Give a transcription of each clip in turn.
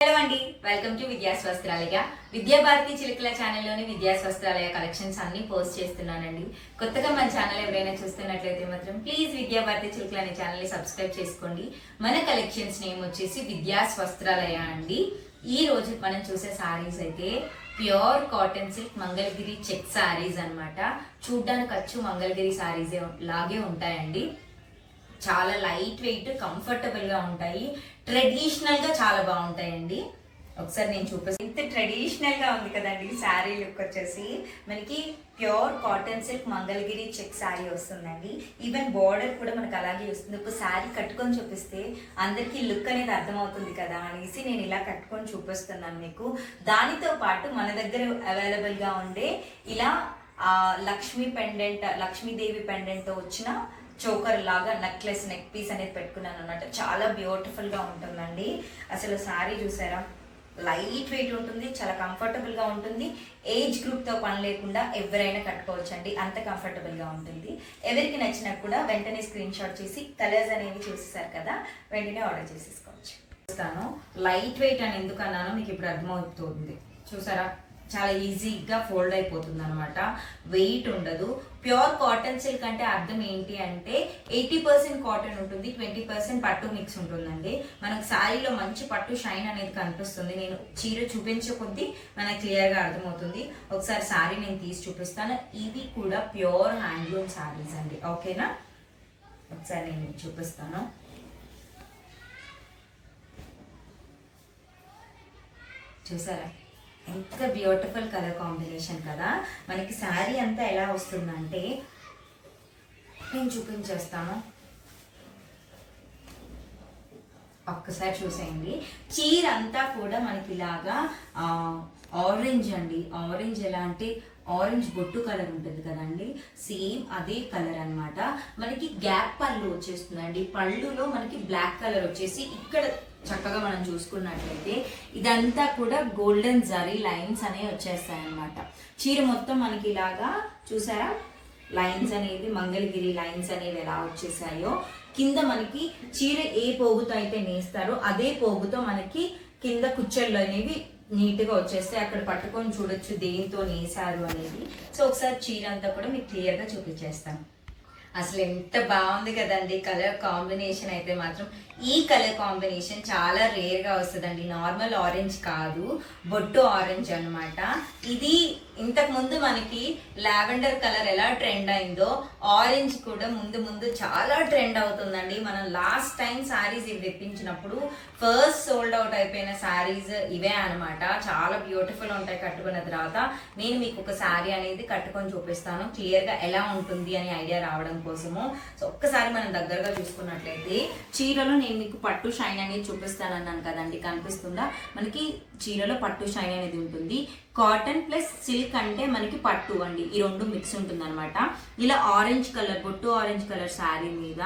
Hello అండి, welcome to Vidyas Vastralaya. Vidyabharathi Chilukala ఛానల్లోని Vidyas Vastralaya collections అన్ని పోస్ట్ చేస్తున్నానండి. కొత్తగా మన ఛానల్ ఎవరైనా చూస్తున్నట్లయితే మాత్రం ప్లీజ్ విద్యాభారతి చిలుకల అనే ఛానల్ని సబ్స్క్రైబ్ చేసుకోండి. మన కలెక్షన్స్ నేమ్ వచ్చేసి విద్యాస్ వస్త్రాలయ అండి. ఈ రోజు మనం చూసే సారీస్ అయితే pure cotton silk Mangalagiri check saris అన్నమాట. చూడ్డానికి అచ్చు మంగళగిరి సారీస్ లాగే ఉంటాయండి. చాలా లైట్ వెయిట్, కంఫర్టబుల్ గా ఉంటాయి. ట్రెడిషనల్ గా చాలా బాగుంటాయండి. ఒకసారి నేను చూపిస్తాను. ఇంత ట్రెడిషనల్ గా ఉంది కదండి శారీ లుక్. వచ్చేసి మనకి pure cotton silk Mangalagiri check sari వస్తుందండి. ఈవెన్ బార్డర్ కూడా మనకు అలాగే వస్తుంది. ఒక శారీ కట్టుకొని చూపిస్తే అందరికీ లుక్ అనేది అర్థమవుతుంది కదా అనేసి నేను ఇలా కట్టుకొని చూపిస్తున్నాను మీకు. దానితో పాటు మన దగ్గర అవైలబుల్ గా ఉండే ఇలా లక్ష్మీదేవి పెండెంట్ తో వచ్చిన చోకర్ లాగా నెక్లెస్, నెక్ పీస్ అనేది పెట్టుకున్నాను అన్నమాట. చాలా బ్యూటిఫుల్ గా ఉంటుందండి. అసలు శారీ చూసారా, లైట్ వెయిట్ ఉంటుంది, చాలా కంఫర్టబుల్ గా ఉంటుంది. ఏజ్ గ్రూప్ తో పని లేకుండా ఎవరైనా కట్టుకోవచ్చు అండి, అంత కంఫర్టబుల్ గా ఉంటుంది. ఎవరికి నచ్చినా కూడా వెంటనే స్క్రీన్ షాట్ చేసి కలర్స్ అనేవి చూసేసారు కదా, వెంటనే ఆర్డర్ చేసేసుకోవచ్చు. చూస్తాను లైట్ వెయిట్ అని ఎందుకు అన్నానో మీకు ఇప్పుడు అర్థమవుతుంది. చూసారా, చాలా ఈజీగా ఫోల్డ్ అయిపోతుంది అనమాట, వెయిట్ ఉండదు. ప్యూర్ కాటన్ సిల్క్ అంటే అర్థం ఏంటి అంటే 80% కాటన్ ఉంటుంది, 20% పట్టు మిక్స్ ఉంటుందండి. మనకు శారీలో మంచి పట్టు షైన్ అనేది కనిపిస్తుంది. నేను చీర చూపించే కొద్దీ మనకు క్లియర్గా అర్థమవుతుంది. ఒకసారి శారీ నేను తీసి చూపిస్తాను. ఇవి కూడా ప్యూర్ హ్యాండ్లూమ్ శారీస్ అండి, ఓకేనా? ఒకసారి నేను చూపిస్తాను. చూసారా, ఎంత బ్యూటిఫుల్ కలర్ కాంబినేషన్ కదా. మనకి శారీ అంతా ఎలా వస్తుందంటే నేను చూపించేస్తాను, ఒక్కసారి చూసేయండి. చీర అంతా కూడా మనకి ఇలాగా ఆరెంజ్ అండి. ఆరెంజ్ ఎలా అంటే ఆరెంజ్ బొట్టు కలర్ ఉంటుంది కదండి, సేమ్ అదే కలర్ అన్నమాట. మనకి గ్యాప్ పళ్ళు వచ్చేస్తుందండి. పళ్ళులో మనకి బ్లాక్ కలర్ వచ్చేసి ఇక్కడ చక్కగా మనం చూసుకున్నట్లయితే ఇదంతా కూడా గోల్డెన్ జరీ లైన్స్ అనేవి వచ్చేస్తాయి అన్నమాట. చీర మొత్తం మనకి ఇలాగా చూసారా, లైన్స్ అనేవి మంగళగిరి లైన్స్ అనేవి ఎలా వచ్చేసాయో. కింద మనకి చీర ఏ పోగుతో అయితే నేస్తారో అదే పోగుతో మనకి కింద కుచ్చెళ్ళు అనేవి నీట్ గా వచ్చేస్తే అక్కడ పట్టుకొని చూడొచ్చు దేంతో నేసారు అనేది. సో ఒకసారి చీర అంతా కూడా మీకు క్లియర్ గా చూపించేస్తాను. అసలు ఎంత బాగుంది కదండి కలర్ కాంబినేషన్. అయితే మాత్రం ఈ కలర్ కాంబినేషన్ చాలా రేర్ గా వస్తుందండి. నార్మల్ ఆరెంజ్ కాదు, బొట్టు ఆరెంజ్ అనమాట. ఇది ఇంతకు ముందు మనకి లావెండర్ కలర్ ఎలా ట్రెండ్ అయిందో ఆరెంజ్ కూడా ముందు ముందు చాలా ట్రెండ్ అవుతుందండి. మనం లాస్ట్ టైం శారీస్ ఇవి తెప్పించినప్పుడు ఫస్ట్ సోల్డ్ అవుట్ అయిపోయిన శారీస్ ఇవే అనమాట. చాలా బ్యూటిఫుల్ ఉంటాయి కట్టుకున్న తర్వాత. నేను మీకు ఒక శారీ అనేది కట్టుకొని చూపిస్తాను క్లియర్ గా ఎలా ఉంటుంది అని ఐడియా రావడం కోసము. సో ఒక్కసారి మనం దగ్గరగా చూసుకున్నట్లయితే చీరలో నేను మీకు పట్టు షైన్ అనేది చూపిస్తాను అన్నాను కదండి, కనిపిస్తుందా? మనకి చీరలో పట్టు షైన్ అనేది ఉంటుంది. కాటన్ ప్లస్ సిల్క్ అంటే మనకి పట్టు అండి, ఈ రెండు మిక్స్ ఉంటుంది అనమాట. ఇలా ఆరెంజ్ కలర్, బొట్టు ఆరెంజ్ కలర్ శారీ మీద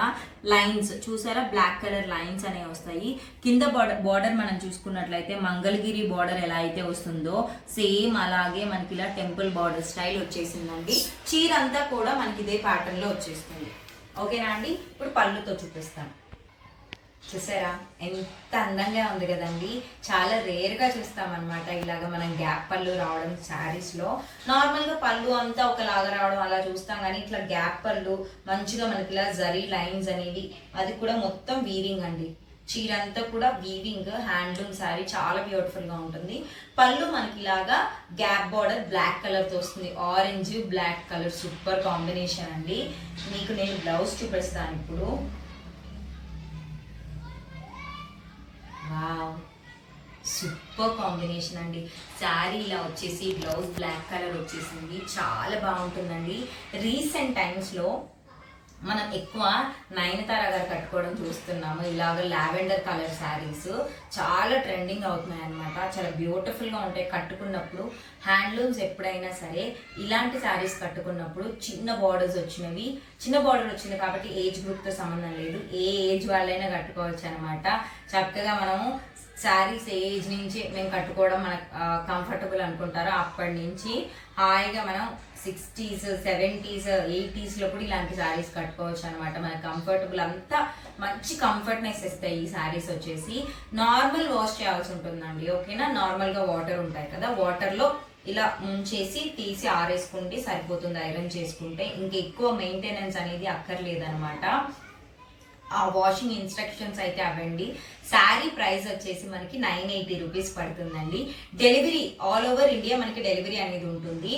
లైన్స్ చూసారా, బ్లాక్ కలర్ లైన్స్ అనేవి వస్తాయి. కింద బార్డర్ మనం చూసుకున్నట్లయితే మంగళగిరి బార్డర్ ఎలా అయితే వస్తుందో సేమ్ అలాగే మనకి ఇలా టెంపుల్ బార్డర్ స్టైల్ వచ్చేసిందండి. చీర అంతా కూడా మనకి ఇదే ప్యాటర్న్ లో వచ్చేస్తుంది, ఓకేనా అండి? ఇప్పుడు పళ్ళుతో చూపిస్తాను. చూసారా, ఎంత అందంగా ఉంది కదండి. చాలా రేర్ గా చూస్తామన్నమాట ఇలాగ మనం గ్యాప్ పళ్ళు రావడం శారీస్ లో. నార్మల్ గా పళ్ళు అంతా ఒకలాగా రావడం అలా చూస్తాం, కానీ ఇట్లా గ్యాప్ పళ్ళు మంచిగా మనకి ఇలా జరీ లైన్స్ అనేవి, అది కూడా మొత్తం వీవింగ్ అండి. చీర అంతా కూడా వీవింగ్ హ్యాండ్లూమ్ శారీ, చాలా బ్యూటిఫుల్ గా ఉంటుంది. పళ్ళు మనకి ఇలాగా గ్యాప్ బార్డర్ బ్లాక్ కలర్ తో వస్తుంది. Orange black colour super combination అండి. మీకు నేను బ్లౌజ్ చూపిస్తాను ఇప్పుడు. వావ్, సూపర్ కాంబినేషన్ అండి. శారీ ఇలా వచ్చేసి బ్లౌజ్ బ్లాక్ కలర్ వచ్చేసింది, చాలా బాగుంటుందండి. రీసెంట్ టైమ్స్లో మనం ఎక్కువ నయనతార గారు కట్టుకోవడం చూస్తున్నాము. ఇలాగ లావెండర్ కలర్ శారీస్ చాలా ట్రెండింగ్ అవుతున్నాయి అనమాట. చాలా బ్యూటిఫుల్గా ఉంటాయి కట్టుకున్నప్పుడు. హ్యాండ్లూమ్స్ ఎప్పుడైనా సరే ఇలాంటి శారీస్ కట్టుకున్నప్పుడు చిన్న బార్డర్స్ వచ్చినవి, చిన్న బార్డర్ వచ్చింది కాబట్టి ఏజ్ గ్రూప్తో సంబంధం లేదు, ఏ ఏజ్ వాళ్ళైనా కట్టుకోవచ్చు అనమాట. చక్కగా మనము శారీస్ ఏజ్ నుంచి మేము కట్టుకోవడం మనకు కంఫర్టబుల్ అనుకుంటారో అప్పటి నుంచి హాయిగా మనం 60s 70s 80sలో కూడా ఇలాంటి శారీస్ కట్టుకోవచ్చు అనమాట. మనకు కంఫర్టబుల్ అంతా మంచి కంఫర్ట్నెస్ ఇస్తాయి ఈ శారీస్ వచ్చేసి. నార్మల్ వాష్ చేయాల్సి ఉంటుందండి, ఓకేనా. నార్మల్గా వాటర్ ఉంటాయి కదా, వాటర్లో ఇలా ముంచేసి తీసి ఆరేసుకుంటే సరిపోతుంది ఐరన్ చేసుకుంటే. ఇంక ఎక్కువ మెయింటెనెన్స్ అనేది అక్కర్లేదనమాట. ఆ వాషింగ్ ఇన్స్ట్రక్షన్స్ అయితే అవ్వండి. శారీ ప్రైస్ వచ్చేసి మనకి 980 రూపీస్ పడుతుందండి. డెలివరీ ఆల్ ఓవర్ ఇండియా మనకి డెలివరీ అనేది ఉంటుంది.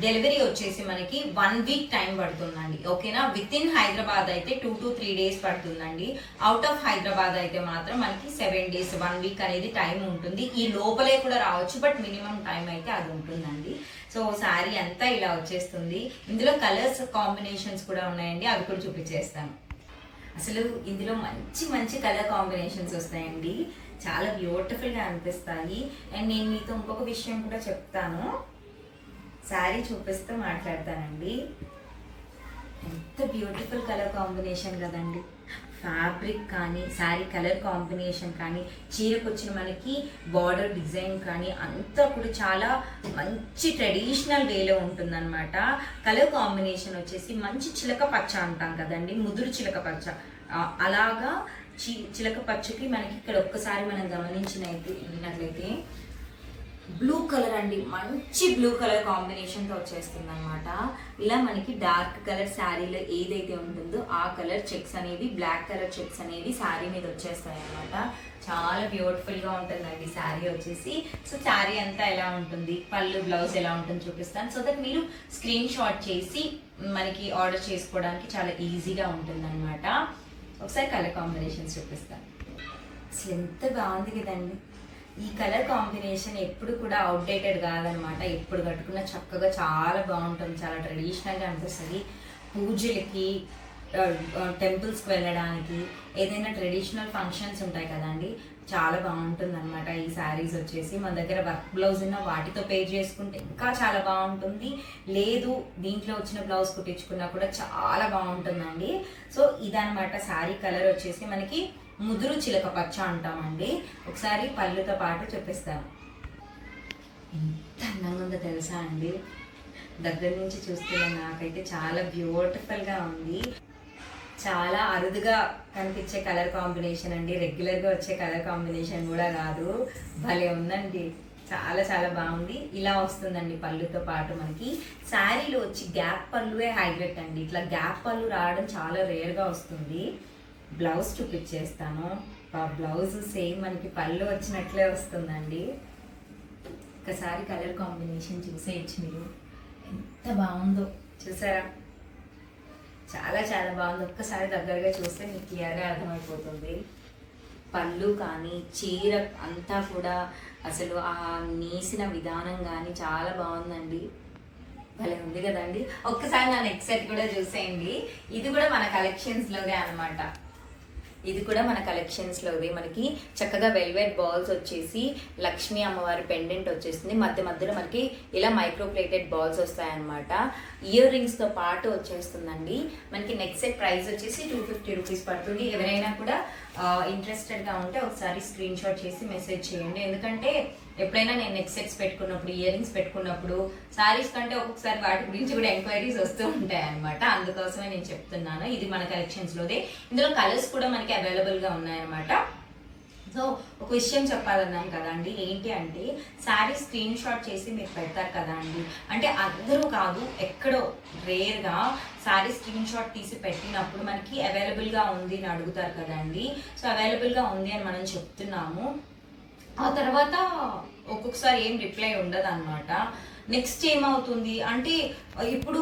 డెలివరీ వచ్చేసి మనకి 1 వీక్ టైం పడుతుందండి, ఓకేనా. విత్ ఇన్ హైదరాబాద్ అయితే 2 to 3 days పడుతుందండి. అవుట్ ఆఫ్ హైదరాబాద్ అయితే మాత్రం మనకి 7 days 1 వీక్ అనేది టైం ఉంటుంది. ఈ లోపలే కూడా రావచ్చు, బట్ మినిమం టైం అయితే అది ఉంటుందండి. సో శారీ అంతా ఇలా వచ్చేస్తుంది. ఇందులో కలర్స్ కాంబినేషన్స్ కూడా ఉన్నాయండి, అవి కూడా చూపించేస్తాను. అసలు ఇందులో మంచి మంచి కలర్ కాంబినేషన్స్ వస్తాయండి, చాలా బ్యూటిఫుల్గా అనిపిస్తాయి. అండ్ నేను మీతో ఇంకొక విషయం కూడా చెప్తాను, శారీ చూపిస్తూ మాట్లాడతానండి. ఎంత బ్యూటిఫుల్ కలర్ కాంబినేషన్ కదండి. ఫ్యాబ్రిక్ కానీ శారీ కలర్ కాంబినేషన్ కానీ చీరకు వచ్చిన మనకి బార్డర్ డిజైన్ కానీ అంతా కూడా చాలా మంచి ట్రెడిషనల్ వేలో ఉంటుందన్నమాట. కలర్ కాంబినేషన్ వచ్చేసి మంచి చిలక పచ్చ అంటాం కదండి, ముదురు చిలక పచ్చ, అలాగా చిలక పచ్చకి మనకి ఇక్కడ ఒక్కసారి మనం గమనించినట్లయితే బ్లూ కలర్ అండి, మంచి బ్లూ కలర్ కాంబినేషన్తో వచ్చేస్తుంది అనమాట. ఇలా మనకి డార్క్ కలర్ శారీలో ఏదైతే ఉంటుందో ఆ కలర్ చెక్స్ అనేవి, బ్లాక్ కలర్ చెక్స్ అనేవి శారీ మీద వచ్చేస్తాయి అనమాట. చాలా బ్యూటిఫుల్గా ఉంటుందండి శారీ వచ్చేసి. సో శారీ అంతా ఎలా ఉంటుంది, పళ్ళు బ్లౌజ్ ఎలా ఉంటుంది చూపిస్తాను, సో దట్ మీరు స్క్రీన్ షాట్ చేసి మనకి ఆర్డర్ చేసుకోవడానికి చాలా ఈజీగా ఉంటుంది అనమాట. ఒకసారి కలర్ కాంబినేషన్స్ చూపిస్తాను. అసలు ఎంత బాగుంది కదండి. ఈ కలర్ కాంబినేషన్ ఎప్పుడు కూడా అవుట్డేటెడ్ కాదనమాట. ఎప్పుడు కట్టుకున్నా చక్కగా చాలా బాగుంటుంది, చాలా ట్రెడిషనల్గా అనిపిస్తుంది. పూజలకి, టెంపుల్స్కి వెళ్ళడానికి, ఏదైనా ట్రెడిషనల్ ఫంక్షన్స్ ఉంటాయి కదండి, చాలా బాగుంటుంది అనమాట ఈ శారీస్ వచ్చేసి. మన దగ్గర వర్క్ బ్లౌజ్ ఉన్న వాటితో పేర్ చేసుకుంటే ఇంకా చాలా బాగుంటుంది. లేదు దీంట్లో వచ్చిన బ్లౌజ్ కుట్టించుకున్నా కూడా చాలా బాగుంటుందండి. సో ఇదనమాట శారీ కలర్ వచ్చేసి మనకి ముదురు చిలక పచ్చ అంటామండి. ఒకసారి పళ్ళుతో పాటు చూపిస్తాను. ఎంత అందంగా ఉందో తెలుసా అండి, దగ్గర నుంచి చూస్తున్నా నాకైతే చాలా బ్యూటిఫుల్గా ఉంది. చాలా అరుదుగా కనిపించే కలర్ కాంబినేషన్ అండి, రెగ్యులర్గా వచ్చే కలర్ కాంబినేషన్ కూడా కాదు. భలే ఉందండి, చాలా చాలా బాగుంది. ఇలా వస్తుందండి పళ్ళుతో పాటు. మనకి శారీలో వచ్చి గ్యాప్ పళ్ళువే హైలైట్ అండి. ఇట్లా గ్యాప్ పళ్ళు రావడం చాలా రేర్గా వస్తుంది. బ్లౌజ్ చూపించేస్తాను. ఆ బ్లౌజ్ సేమ్ మనకి పళ్ళు వచ్చినట్లే వస్తుందండి. ఒకసారి కలర్ కాంబినేషన్ చూసేయచ్చు మీరు, ఎంత బాగుందో చూసారా. చాలా చాలా బాగుంది. ఒక్కసారి దగ్గరగా చూస్తే మీకు క్లియర్గా అర్థమైపోతుంది. పళ్ళు కానీ చీర అంతా కూడా అసలు ఆ నేసిన విధానం కానీ చాలా బాగుందండి, భలే ఉంది కదండి. ఒక్కసారి నా నెక్స్ట్ సెట్ కూడా చూసేయండి. ఇది కూడా మన కలెక్షన్స్లోనే అనమాట. ఇది కూడా మన కలెక్షన్స్లోది. మనకి చక్కగా వెల్వెట్ బాల్స్ వచ్చేసి లక్ష్మీ అమ్మవారి పెండెంట్ వచ్చేసింది. మధ్య మధ్యలో మనకి ఇలా మైక్రో ప్లేటెడ్ బాల్స్ వస్తాయన్నమాట. ఇయర్ రింగ్స్తో పాటు వచ్చేస్తుందండి. మనకి నెక్స్ట్ సెట్ ప్రైస్ వచ్చేసి 250 రూపీస్ పడుతుంది. ఎవరైనా కూడా ఇంట్రెస్టెడ్గా ఉంటే ఒకసారి స్క్రీన్ షాట్ చేసి మెసేజ్ చేయండి. ఎందుకంటే ఎప్పుడైనా నేను నెక్స్ట్ సెట్స్ పెట్టుకున్నప్పుడు, ఇయర్ రింగ్స్ పెట్టుకున్నప్పుడు శారీస్ కంటే ఒక్కొక్కసారి వాటి గురించి కూడా ఎంక్వైరీస్ వస్తూ ఉంటాయి అనమాట. అందుకోసమే నేను చెప్తున్నాను. ఇది మన కలెక్షన్స్లోదే. ఇందులో కలర్స్ కూడా మనకి అవైలబుల్గా ఉన్నాయన్నమాట. సో ఒక విషయం చెప్పాలన్నాను కదండి, ఏంటి అంటే శారీ స్క్రీన్ షాట్ చేసి మీరు పెడతారు కదా అండి, అంటే అందరూ కాదు, ఎక్కడో రేర్గా శారీ స్క్రీన్ షాట్ తీసి పెట్టినప్పుడు మనకి అవైలబుల్గా ఉంది అని అడుగుతారు కదండి. సో అవైలబుల్గా ఉంది అని మనం చెప్తున్నాము. ఆ తర్వాత ఒక్కొక్కసారి ఏం రిప్లై ఉండదు అనమాట. నెక్స్ట్ ఏమవుతుంది అంటే ఇప్పుడు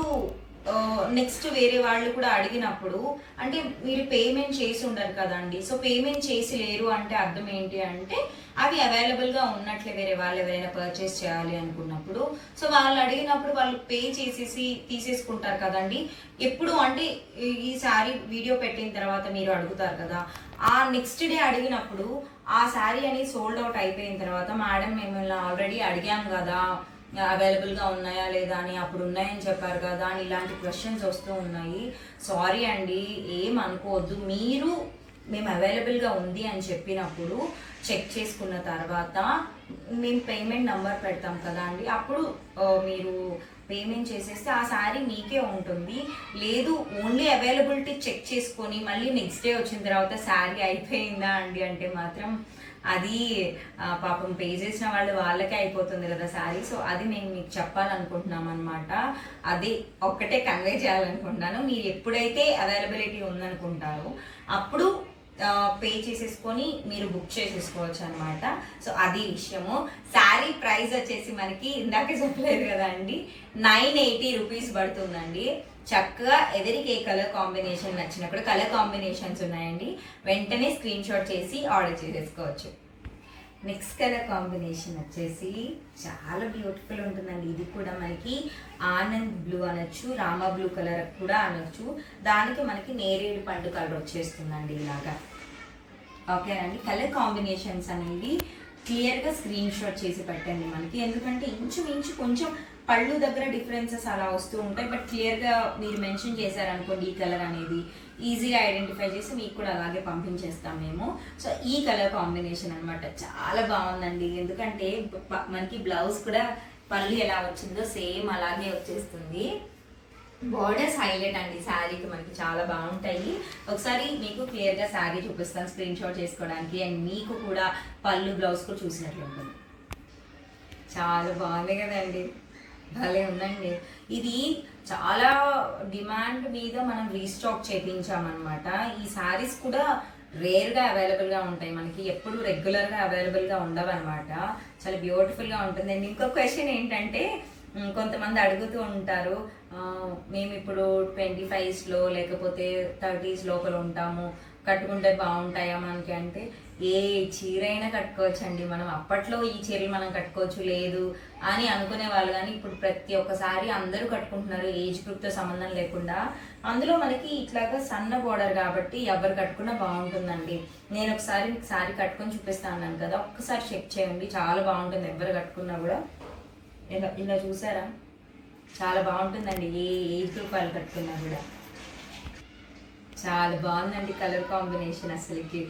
నెక్స్ట్ వేరే వాళ్ళు కూడా అడిగినప్పుడు, అంటే మీరు పేమెంట్ చేసి ఉండరు కదండి. సో పేమెంట్ చేసి లేరు అంటే అర్థం ఏంటి అంటే అవి అవైలబుల్గా ఉన్నట్లే వేరే వాళ్ళు ఎవరైనా పర్చేస్ చేయాలి అనుకున్నప్పుడు. సో వాళ్ళు అడిగినప్పుడు వాళ్ళు పే చేసేసి తీసేసుకుంటారు కదండి. ఎప్పుడు అంటే ఈ శారీ వీడియో పెట్టిన తర్వాత మీరు అడుగుతారు కదా, ఆ నెక్స్ట్ డే అడిగినప్పుడు ఆ శారీ అనేది సోల్డ్ అవుట్ అయిపోయిన తర్వాత, మేడం మేము ఆల్రెడీ అడిగాం కదా అవైలబుల్గా ఉన్నాయా లేదా అని, అప్పుడు ఉన్నాయని చెప్పారు కదా అని ఇలాంటి క్వశ్చన్స్ వస్తూ ఉన్నాయి. సారీ అండి, ఏం అనుకోవద్దు. మీరు మేము అవైలబుల్గా ఉంది అని చెప్పినప్పుడు చెక్ చేసుకున్న తర్వాత మేము పేమెంట్ నెంబర్ పెడతాం కదా అండి, అప్పుడు మీరు పేమెంట్ చేసేస్తే ఆ శారీ మీకే ఉంటుంది. లేదు ఓన్లీ అవైలబిలిటీ చెక్ చేసుకొని మళ్ళీ నెక్స్ట్ డే వచ్చిన తర్వాత శారీ అయిపోయిందా అండి అంటే మాత్రం అది పాపం పే చేసిన వాళ్ళకే అయిపోతుంది కదా శారీ. సో అది మేము మీకు చెప్పాలనుకుంటున్నాం అనమాట. అది ఒక్కటే కన్వే చేయాలనుకుంటున్నాను. మీరు ఎప్పుడైతే అవైలబిలిటీ ఉందనుకుంటారో అప్పుడు పే చేసేసుకొని మీరు బుక్ చేసేసుకోవచ్చు అనమాట. సో అది విషయము. శారీ ప్రైస్ వచ్చేసి మనకి ఇందాకే చెప్పలేదు కదా అండి, 980 రూపీస్ పడుతుందండి. చక్కగా ఎవరికి ఏ కలర్ కాంబినేషన్ నచ్చినప్పుడు, కలర్ కాంబినేషన్స్ ఉన్నాయండి, వెంటనే స్క్రీన్ షాట్ చేసి ఆర్డర్ చేసేసుకోవచ్చు. నెక్స్ట్ కలర్ కాంబినేషన్ వచ్చేసి చాలా బ్యూటిఫుల్ ఉంటుందండి. ఇది కూడా మనకి ఆనంద్ బ్లూ అనొచ్చు, రామా బ్లూ కలర్ కూడా అనొచ్చు. దానికి మనకి నేరేడు పండు కలర్ వచ్చేస్తుందండి ఇలాగా. ఓకేనండి. కలర్ కాంబినేషన్స్ అనేవి క్లియర్గా స్క్రీన్ షాట్ చేసి పెట్టండి మనకి. ఎందుకంటే ఇంచుమించు కొంచెం పళ్ళు దగ్గర డిఫరెన్సెస్ అలా వస్తూ ఉంటాయి. బట్ క్లియర్గా మీరు మెన్షన్ చేశారనుకోండి ఈ కలర్ అనేది ఈజీగా ఐడెంటిఫై చేసి మీకు కూడా అలాగే పంపించేస్తాం మేము. సో ఈ కలర్ కాంబినేషన్ అనమాట చాలా బాగుందండి. ఎందుకంటే మనకి బ్లౌజ్ కూడా పళ్ళు ఎలా వచ్చిందో సేమ్ అలాగే వచ్చేస్తుంది. బోర్డర్స్ హైలైట్ అండి శారీకి మనకి చాలా బాగుంటాయి. ఒకసారి మీకు క్లియర్గా శారీ చూపిస్తాను స్క్రీన్ షాట్ చేసుకోవడానికి. అండ్ మీకు కూడా పళ్ళు బ్లౌజ్ కూడా చూసినట్లు ఉంటుంది. చాలా బాగుంది కదండి, భలే ఉందండి. ఇది చాలా డిమాండ్ మీద మనం రీస్టాక్ చేయించామన్నమాట. ఈ శారీస్ కూడా రేర్గా అవైలబుల్గా ఉంటాయి మనకి, ఎప్పుడు రెగ్యులర్గా అవైలబుల్గా ఉండవు అనమాట. చాలా బ్యూటిఫుల్గా ఉంటుంది. అండ్ ఇంకొక క్వశ్చన్ ఏంటంటే, కొంతమంది అడుగుతూ ఉంటారు, మేము ఇప్పుడు 25sలో లేకపోతే 30s లోపల ఉంటాము, కట్టుకుంటే బాగుంటాయా మనకి అంటే, ఏ చీర అయినా కట్టుకోవచ్చు అండి. మనం అప్పట్లో ఈ చీరలు మనం కట్టుకోవచ్చు లేదు అని అనుకునే వాళ్ళు, కానీ ఇప్పుడు ప్రతి ఒక్కసారి అందరూ కట్టుకుంటున్నారు ఏజ్ గ్రూప్తో సంబంధం లేకుండా. అందులో మనకి ఇట్లాగా సన్న బోర్డర్ కాబట్టి ఎవరు కట్టుకున్నా బాగుంటుందండి. నేను ఒకసారి మీకు శారీ కట్టుకొని చూపిస్తాను అన్నాను కదా, ఒక్కసారి చెక్ చేయండి, చాలా బాగుంటుంది. ఎవరు కట్టుకున్నా కూడా ఇలా చూసారా, చాలా బాగుంటుందండి. ఏ ఏజ్ గ్రూప్ వాళ్ళు కట్టుకున్నా కూడా చాలా బాగుందండి కలర్ కాంబినేషన్. అసలుకి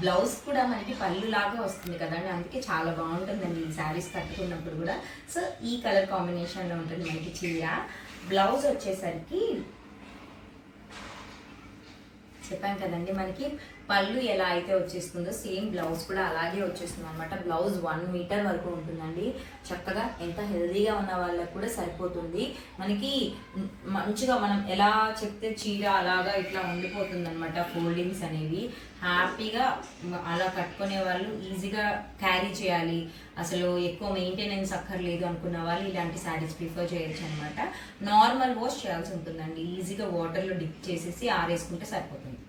బ్లౌజ్ కూడా మనకి పళ్ళు లాగా వస్తుంది కదండి, అందుకే చాలా బాగుంటుందండి ఈ శారీస్ కట్టుకున్నప్పుడు కూడా. సో ఈ కలర్ కాంబినేషన్లో ఉంటుంది మనకి చీర. బ్లౌజ్ వచ్చేసరికి చెప్పాను కదండి, మనకి పళ్ళు ఎలా అయితే వచ్చేస్తుందో సేమ్ బ్లౌజ్ కూడా అలాగే వచ్చేస్తుంది అనమాట. బ్లౌజ్ 1 మీటర్ వరకు ఉంటుందండి. చక్కగా ఎంత హెల్దీగా ఉన్న వాళ్ళకు కూడా సరిపోతుంది. మనకి మంచిగా మనం ఎలా చెప్తే చీర అలాగా ఇట్లా ఉండిపోతుంది అనమాట. ఫోల్డింగ్స్ అనేవి హ్యాపీగా అలా కట్టుకునే వాళ్ళు ఈజీగా క్యారీ చేయాలి, అసలు ఎక్కువ మెయింటెనెన్స్ అక్కర్లేదు అనుకున్న వాళ్ళు ఇలాంటి శారీస్ ప్రిఫర్ చేయొచ్చు అనమాట. నార్మల్ వాష్ చేయాల్సి ఉంటుందండి, ఈజీగా వాటర్లో డిప్ చేసేసి ఆరేసుకుంటే సరిపోతుంది.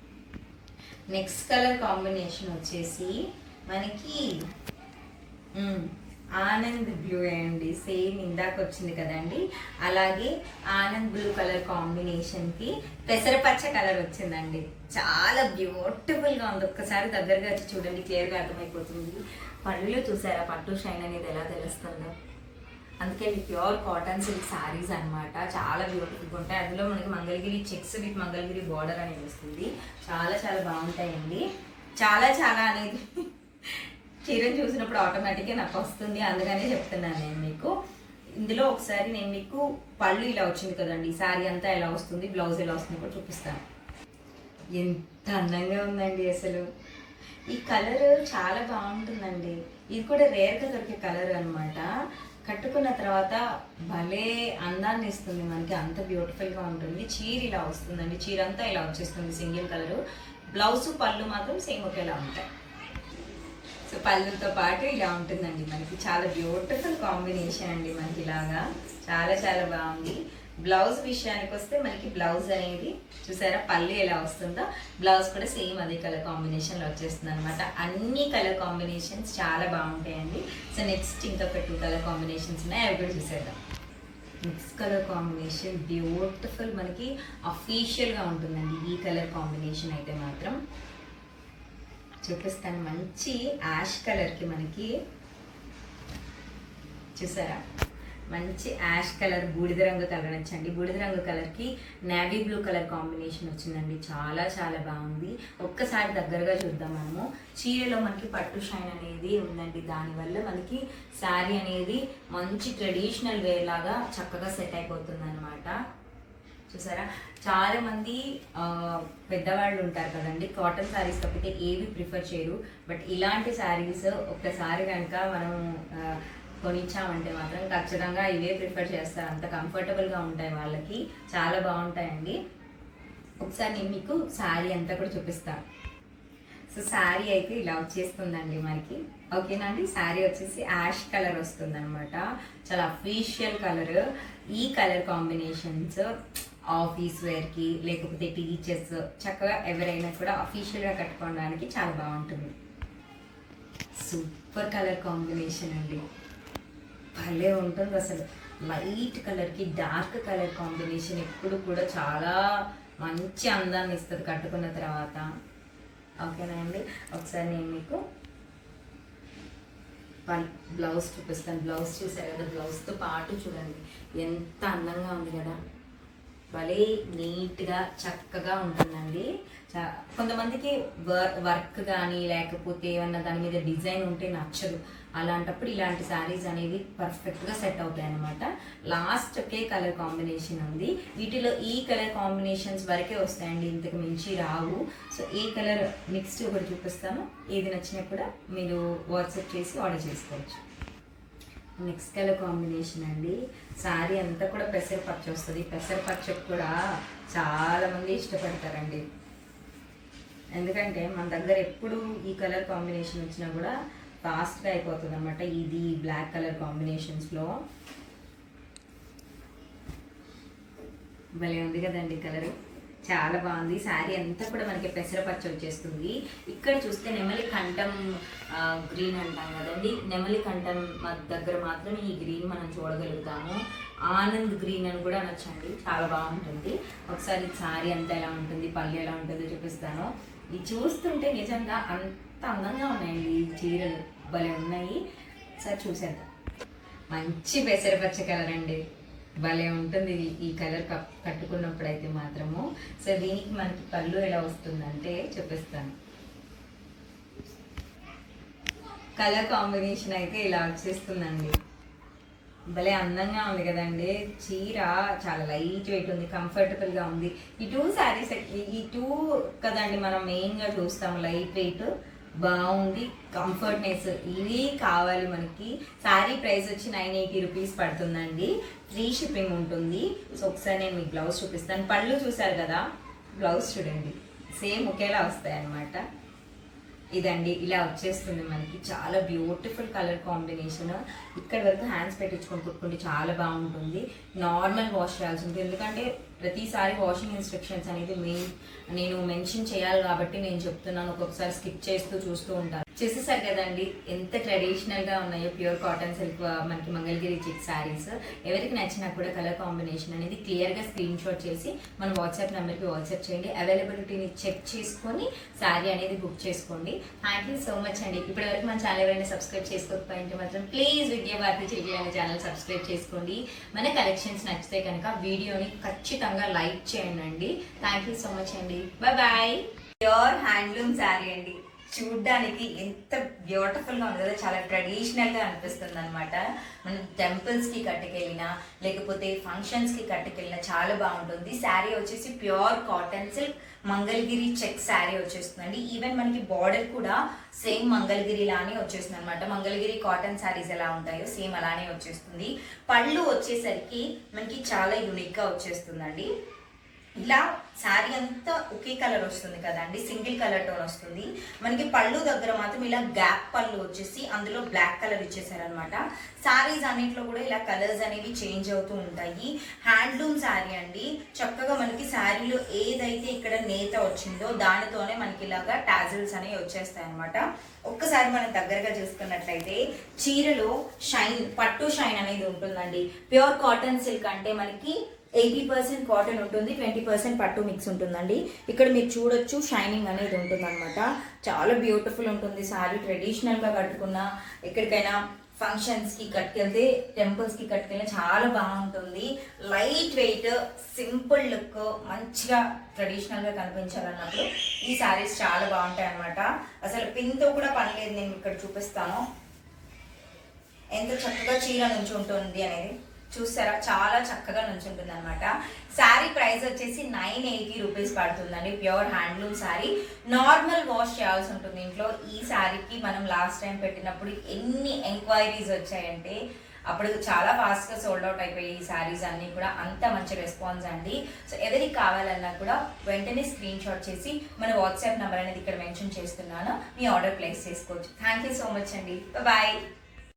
నెక్స్ట్ కలర్ కాంబినేషన్ వచ్చేసి మనకి ఆనంద్ బ్లూ అండి. సేమ్ ఇందాక వచ్చింది కదండి, అలాగే ఆనంద్ బ్లూ కలర్ కాంబినేషన్కి పెసరపచ్చ కలర్ వచ్చిందండి. చాలా బ్యూటిఫుల్గా ఉంది. ఒక్కసారి దగ్గరగా వచ్చి చూడండి, క్లియర్గా అర్థమైపోతుంది. పళ్ళు చూసారా, పట్టు షైన్ అనేది ఎలా తెలుస్తుందో. అందుకే ఇది ప్యూర్ కాటన్ సిల్క్ శారీస్ అనమాట. చాలా బ్యూటిఫుల్గా ఉంటాయి. అందులో మనకి Mangalagiri checks with Mangalagiri border అనేది వస్తుంది. చాలా చాలా బాగుంటాయండి. చాలా చాలా అనేది చీరను చూసినప్పుడు ఆటోమేటిక్గా నాకు వస్తుంది, అందుకనే చెప్తున్నాను నేను మీకు. ఇందులో ఒకసారి నేను మీకు పళ్ళు ఇలా వచ్చింది కదండి, శారీ అంతా ఎలా వస్తుంది, బ్లౌజ్ ఎలా వస్తుంది కూడా చూపిస్తాను. ఎంత అందంగా ఉందండి అసలు. ఈ కలర్ చాలా బాగుంటుందండి. ఇది కూడా రేర్గా దొరికే కలర్ అనమాట. కట్టుకున్న తర్వాత భలే అందాన్ని ఇస్తుంది మనకి, అంత బ్యూటిఫుల్గా ఉంటుంది. చీర ఇలా వస్తుందండి, చీర అంతా ఇలా వచ్చేస్తుంది సింగిల్ కలరు. బ్లౌజ్ పళ్ళు మాత్రం సేమ్ ఒకేలా ఉంటాయి. సో పళ్ళుతో పాటు ఇలా ఉంటుందండి మనకి. చాలా బ్యూటిఫుల్ కాంబినేషన్ అండి మనకి ఇలాగా, చాలా చాలా బాగుంది. బ్లౌజ్ విషయానికి వస్తే మనకి బ్లౌజ్ అనేది చూసారా, పళ్ళు ఎలా వస్తుందో బ్లౌజ్ కూడా సేమ్ అదే కలర్ కాంబినేషన్లో వచ్చేస్తుంది అనమాట. అన్ని కలర్ కాంబినేషన్స్ చాలా బాగుంటాయండి. సో నెక్స్ట్ ఇంకొక 2 కలర్ కాంబినేషన్స్ ఉన్నాయి, అవి కూడా చూసేద్దాం. నెక్స్ట్ కలర్ కాంబినేషన్ బ్యూటిఫుల్, మనకి అఫీషియల్గా ఉంటుందండి ఈ కలర్ కాంబినేషన్ అయితే మాత్రం. చూపిస్తాను. మంచి యాష్ కలర్కి మనకి చూసారా మంచి యాష్ కలర్, బూడిద రంగు కలర్ వచ్చండి. బూడిద రంగు కలర్కి నేవీ బ్లూ కలర్ కాంబినేషన్ వచ్చిందండి. చాలా చాలా బాగుంది. ఒక్కసారి దగ్గరగా చూద్దాం మనము. చీరలో మనకి పట్టు షైన్ అనేది ఉందండి. దానివల్ల మనకి శారీ అనేది మంచి ట్రెడిషనల్ వేర్ లాగా చక్కగా సెట్ అయిపోతుంది అనమాట. చూసారా, చాలా మంది పెద్దవాళ్ళు ఉంటారు కదండి, కాటన్ శారీస్ కాకపోతే ఏవి ప్రిఫర్ చేయరు. బట్ ఇలాంటి శారీస్ ఒక్కసారి కనుక మనం కొనిచ్చామంటే మాత్రం ఖచ్చితంగా ఇవే ప్రిఫర్ చేస్తారు. అంత కంఫర్టబుల్గా ఉంటాయి, వాళ్ళకి చాలా బాగుంటాయండి. ఒకసారి నేను మీకు శారీ అంతా కూడా చూపిస్తాను. సో శారీ అయితే ఇలా వచ్చేస్తుందండి మనకి. ఓకేనా అండి. శారీ వచ్చేసి యాష్ కలర్ వస్తుంది అనమాట. చాలా అఫీషియల్ కలర్. ఈ కలర్ కాంబినేషన్స్ ఆఫీస్ వేర్కి లేకపోతే టీచర్స్ చక్కగా ఎవరైనా కూడా అఫీషియల్గా కట్టుకోవడానికి చాలా బాగుంటుంది. సూపర్ కలర్ కాంబినేషన్ అండి, భలే ఉంటుంది అసలు. లైట్ కలర్కి డార్క్ కలర్ కాంబినేషన్ ఎప్పుడు కూడా చాలా మంచి అందాన్ని ఇస్తుంది కట్టుకున్న తర్వాత. ఓకేనా అండి. ఒకసారి నేను మీకు బ్లౌజ్ చూపిస్తాను. బ్లౌజ్ చూసారు కదా, బ్లౌజ్తో పాటు చూడండి ఎంత అందంగా ఉంది కదా, భలే నీట్గా చక్కగా ఉంటుందండి. కొంతమందికి వర్క్ కానీ లేకపోతే ఏమన్నా దాని మీద డిజైన్ ఉంటే నచ్చదు. అలాంటప్పుడు ఇలాంటి శారీస్ అనేవి పర్ఫెక్ట్గా సెట్ అవుతాయి అనమాట. లాస్ట్ ఒకే కలర్ కాంబినేషన్ ఉంది. వీటిలో ఈ కలర్ కాంబినేషన్స్ వరకే వస్తాయండి, ఇంతకు మించి రావు. సో ఈ కలర్ నెక్స్ట్ ఒకటి చూపిస్తాను. ఏది నచ్చినా కూడా మీరు వాట్సాప్ చేసి ఆర్డర్ చేసుకోవచ్చు. నెక్స్ట్ కలర్ కాంబినేషన్ అండి. శారీ అంతా కూడా పెసరపచ్చ వస్తుంది. పెసరపచ్చకు కూడా చాలామంది ఇష్టపడతారండి, ఎందుకంటే మన దగ్గర ఎప్పుడు ఈ కలర్ కాంబినేషన్ వచ్చినా కూడా ఫాస్ట్గా అయిపోతుంది అనమాట. ఇది బ్లాక్ కలర్ కాంబినేషన్స్లో భలే ఉంది కదండి కలర్, చాలా బాగుంది. శారీ అంతా కూడా మనకి పెసరపచ్చ వచ్చేస్తుంది. ఇక్కడ చూస్తే నెమలి కంఠం గ్రీన్ అంటాం కదండి, నెమలి కంఠం దగ్గర మాత్రం ఈ గ్రీన్ మనం చూడగలుగుతాము. ఆనంద్ గ్రీన్ అని కూడా అనొచ్చండి, చాలా బాగుంటుంది. ఒకసారి శారీ అంతా ఎలా ఉంటుంది, పళ్ళు ఎలా ఉంటుందో చూపిస్తాను. ఇది చూస్తుంటే నిజంగా అంత అందంగా ఉన్నాయండి ఈ చీరలు, భలే ఉన్నాయి. ఒకసారి చూసేద్దాం. మంచి పెసరపచ్చ కలర్ అండి, భలే ఉంటుంది ఈ కలర్ కట్టుకున్నప్పుడు అయితే మాత్రము. సో దీనికి మనకి పళ్ళు ఎలా వస్తుందంటే చూపిస్తాను. కలర్ కాంబినేషన్ అయితే ఇలా వచ్చేస్తుందండి, భలే అందంగా ఉంది కదండి. చీర చాలా లైట్ వెయిట్ ఉంది, కంఫర్టబుల్గా ఉంది. ఈ టూ శారీస్ ఈ టూ కదండి మనం మెయిన్గా చూస్తాము, లైట్ వెయిట్ బాగుంది, కంఫర్ట్నెస్ ఇవి కావాలి మనకి. శారీ ప్రైస్ వచ్చి 980 రూపీస్ పడుతుందండి, ఫ్రీ షిప్పింగ్ ఉంటుంది. సో ఒకసారి నేను మీకు బ్లౌజ్ చూపిస్తాను. పళ్ళు చూసారు కదా, బ్లౌజ్ చూడండి సేమ్ ఒకేలా వస్తాయి అన్నమాట. ఇదండి ఇలా వచ్చేస్తుంది మనకి, చాలా బ్యూటిఫుల్ కలర్ కాంబినేషన్. ఇక్కడ వరకు హ్యాండ్స్ పెట్టించుకొని కుట్టుకుంటే చాలా బాగుంటుంది. నార్మల్ వాష్ చేయాల్సి ఉంటుంది, ఎందుకంటే ప్రతిసారి వాషింగ్ ఇన్స్ట్రక్షన్స్ అనేది నేను మెన్షన్ చేయాలి కాబట్టి నేను చెప్తున్నాను. ఒక్కొక్కసారి స్కిప్ చేస్తూ చూస్తూ ఉంటాను. చేసేసారు కదండి ఎంత ట్రెడిషనల్గా ఉన్నాయో ప్యూర్ కాటన్ సిల్క్ మనకి మంగళగిరి చిక్ శారీస్. ఎవరికి నచ్చినా కూడా కలర్ కాంబినేషన్ అనేది క్లియర్గా స్క్రీన్ షాట్ చేసి మన వాట్సాప్ నెంబర్కి వాట్సాప్ చేయండి. అవైలబిలిటీని చెక్ చేసుకొని శారీ అనేది బుక్ చేసుకోండి. థ్యాంక్ యూ సో మచ్ అండి. ఇప్పటివరకు మన ఛానల్ ఎవరైనా సబ్స్క్రైబ్ చేసుకోకపోయింటే మాత్రం ప్లీజ్ విద్యాభారతి చిల్కి అనే ఛానల్ సబ్స్క్రైబ్ చేసుకోండి. మన కలెక్షన్స్ నచ్చితే కనుక వీడియోని ఖచ్చితంగా లైక్ చేయండి. థ్యాంక్ యూ సో మచ్ అండి, bye bye. Pure handloom sari అండి, చూడ్డానికి ఎంత బ్యూటిఫుల్ గా ఉంది కదా, చాలా ట్రెడిషనల్ గా అనిపిస్తుంది అనమాట. మనం టెంపుల్స్ కి కట్టుకెళ్ళినా లేకపోతే ఫంక్షన్స్ కి కట్టుకెళ్ళినా చాలా బాగుంటుంది. శారీ వచ్చేసి pure cotton silk Mangalagiri check sari వచ్చేస్తుందండి. ఈవెన్ మనకి బార్డర్ కూడా సేమ్ మంగళగిరి లానే వచ్చేస్తుంది అనమాట. మంగళగిరి కాటన్ శారీస్ ఎలా ఉంటాయో సేమ్ అలానే వచ్చేస్తుంది. పళ్ళు వచ్చేసరికి మనకి చాలా యూనిక్ గా వచ్చేస్తుందండి. ఇలా శారీ అంతా ఒకే కలర్ వస్తుంది కదండి, సింగిల్ కలర్ టోన్ వస్తుంది. మనకి పళ్ళు దగ్గర మాత్రం ఇలా గ్యాప్ పళ్ళు వచ్చేసి అందులో బ్లాక్ కలర్ ఇచ్చేసారనమాట. శారీస్ అన్నింటిలో కూడా ఇలా కలర్స్ అనేవి చేంజ్ అవుతూ ఉంటాయి. హ్యాండ్లూమ్ శారీ అండి, చక్కగా మనకి శారీలో ఏదైతే ఇక్కడ నేత వచ్చిందో దానితోనే మనకి ఇలాగా టాజిల్స్ అనేవి వచ్చేస్తాయి అనమాట. ఒక్కసారి మనం దగ్గరగా చూసుకున్నట్లయితే చీరలో షైన్, పట్టు షైన్ అనేది ఉంటుందండి. ప్యూర్ కాటన్ సిల్క్ అంటే మనకి 80% కాటన్ ఉంటుంది, 20% పట్టు మిక్స్ ఉంటుందండి. ఇక్కడ మీరు చూడొచ్చు షైనింగ్ అనేది ఉంటుంది అనమాట. చాలా బ్యూటిఫుల్ ఉంటుంది సారీ. ట్రెడిషనల్గా కట్టుకున్న, ఎక్కడికైనా ఫంక్షన్స్కి కట్టుకెళ్తే, టెంపుల్స్కి కట్టుకెళ్ళినా చాలా బాగుంటుంది. లైట్ వెయిట్, సింపుల్ లుక్, మంచిగా ట్రెడిషనల్గా కనిపించాలన్నప్పుడు ఈ శారీస్ చాలా బాగుంటాయి అనమాట. అసలు పిన్తో కూడా పని లేదు, నేను ఇక్కడ చూపిస్తాను ఎంత చక్కగా చీర నుంచి ఉంటుంది అనేది. చూస్తారా, చాలా చక్కగా నుంచి ఉంటుంది అనమాట. శారీ ప్రైస్ వచ్చేసి 980 రూపీస్ పడుతుందండి. Pure handloom sari, normal wash చేయాల్సి ఉంటుంది ఇంట్లో. ఈ శారీకి మనం లాస్ట్ టైం పెట్టినప్పుడు ఎన్ని ఎంక్వైరీస్ వచ్చాయంటే అప్పుడు చాలా ఫాస్ట్గా సోల్డ్ అవుట్ అయిపోయాయి ఈ శారీస్ అన్నీ కూడా. అంత మంచి రెస్పాన్స్ అండి. సో ఎవరికి కావాలన్నా కూడా వెంటనే స్క్రీన్ షాట్ చేసి మన వాట్సాప్ నెంబర్ అనేది ఇక్కడ మెన్షన్ చేస్తున్నాను, మీ ఆర్డర్ ప్లేస్ చేసుకోవచ్చు. థ్యాంక్ యూ సో మచ్ అండి. బాయ్.